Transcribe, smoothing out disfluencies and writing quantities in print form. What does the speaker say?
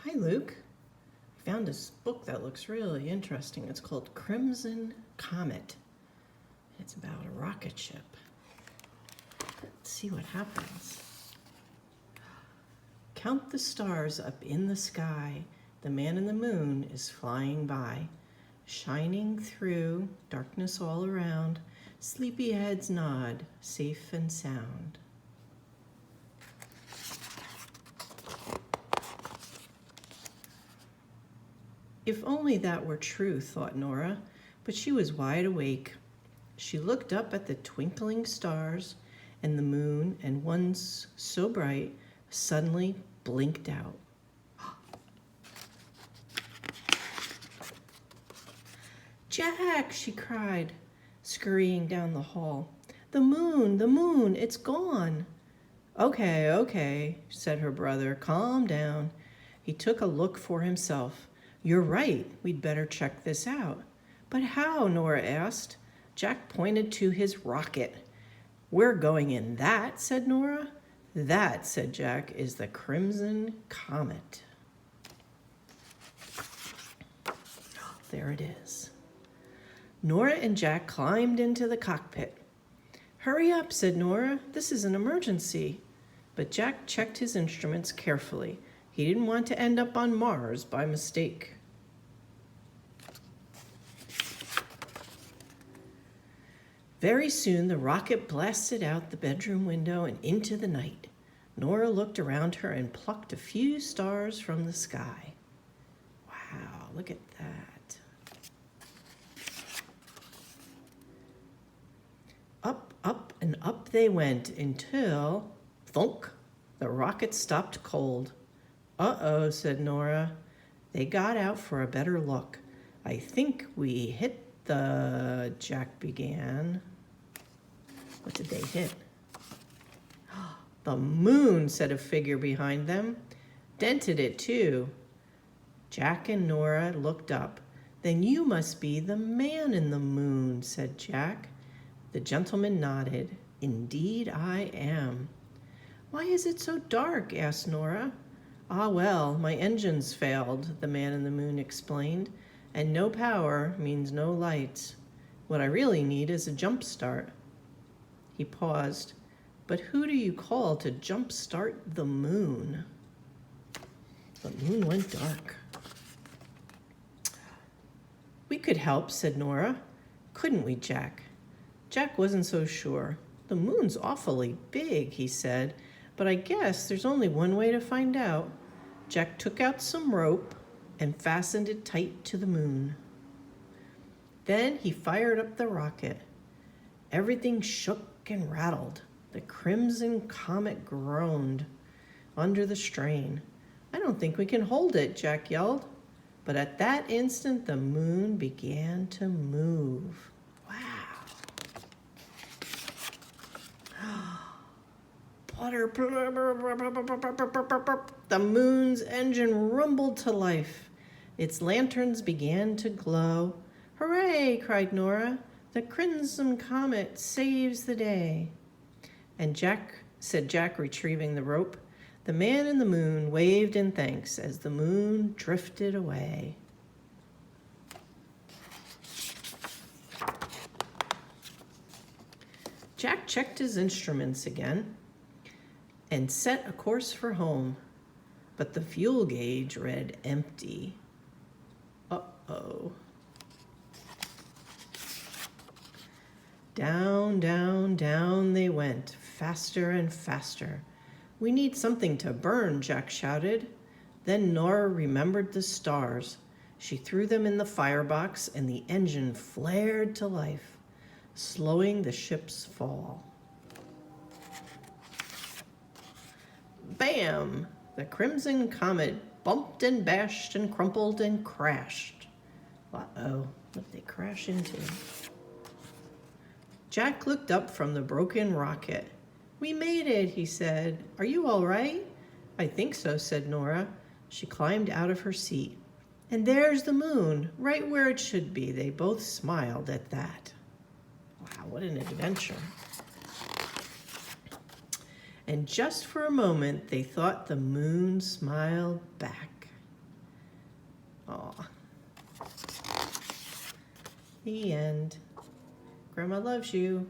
Hi, Luke. I found this book that looks really interesting. It's called Crimson Comet. It's about a rocket ship. Let's see what happens. Count the stars up in the sky. The man in the moon is flying by, shining through darkness all around. Sleepy heads nod, safe and sound. If only that were true, thought Nora, but she was wide awake. She looked up at the twinkling stars and the moon, and one so bright suddenly blinked out. Jack, she cried, scurrying down the hall. The moon, it's gone. Okay, said her brother. Calm down. He took a look for himself. You're right, we'd better check this out. But how? Nora asked. Jack pointed to his rocket. We're going in that, said Nora. That, said Jack, is the Crimson Comet. There it is. Nora and Jack climbed into the cockpit. Hurry up, said Nora. This is an emergency. But Jack checked his instruments carefully. He didn't want to end up on Mars by mistake. Very soon the rocket blasted out the bedroom window and into the night. Nora looked around her and plucked a few stars from the sky. Wow, look at that. Up and up they went until, thunk, the rocket stopped cold. Uh-oh, said Nora. They got out for a better look. I think we hit Jack began. What did they hit? The moon, said a figure behind them. Dented it too. Jack and Nora looked up. Then you must be the man in the moon, said Jack. The gentleman nodded. Indeed I am. Why is it so dark? Asked Nora. Ah, well, my engines failed, the man in the moon explained, and no power means no lights. What I really need is a jump start. He paused. But who do you call to jump start the moon? The moon went dark. We could help, said Nora. Couldn't we, Jack? Jack wasn't so sure. The moon's awfully big, he said, but I guess there's only one way to find out. Jack took out some rope and fastened it tight to the moon. Then he fired up the rocket. Everything shook and rattled. The Crimson Comet groaned under the strain. I don't think we can hold it, Jack yelled. But at that instant, the moon began to move. Wow. The moon's engine rumbled to life. Its lanterns began to glow. Hooray, cried Nora. The Crimson Comet saves the day. And Jack, said Jack, retrieving the rope. The man in the moon waved in thanks as the moon drifted away. Jack checked his instruments again and set a course for home, but the fuel gauge read empty. Uh-oh. Down, down, down they went, faster and faster. We need something to burn, Jack shouted. Then Nora remembered the stars. She threw them in the firebox and the engine flared to life, slowing the ship's fall. Bam! The Crimson Comet bumped and bashed and crumpled and crashed. Uh-oh, what did they crash into? Jack looked up from the broken rocket. We made it, he said. Are you all right? I think so, said Nora. She climbed out of her seat. And there's the moon, right where it should be. They both smiled at that. Wow, what an adventure. And just for a moment, they thought the moon smiled back. Aw. The end. Grandma loves you.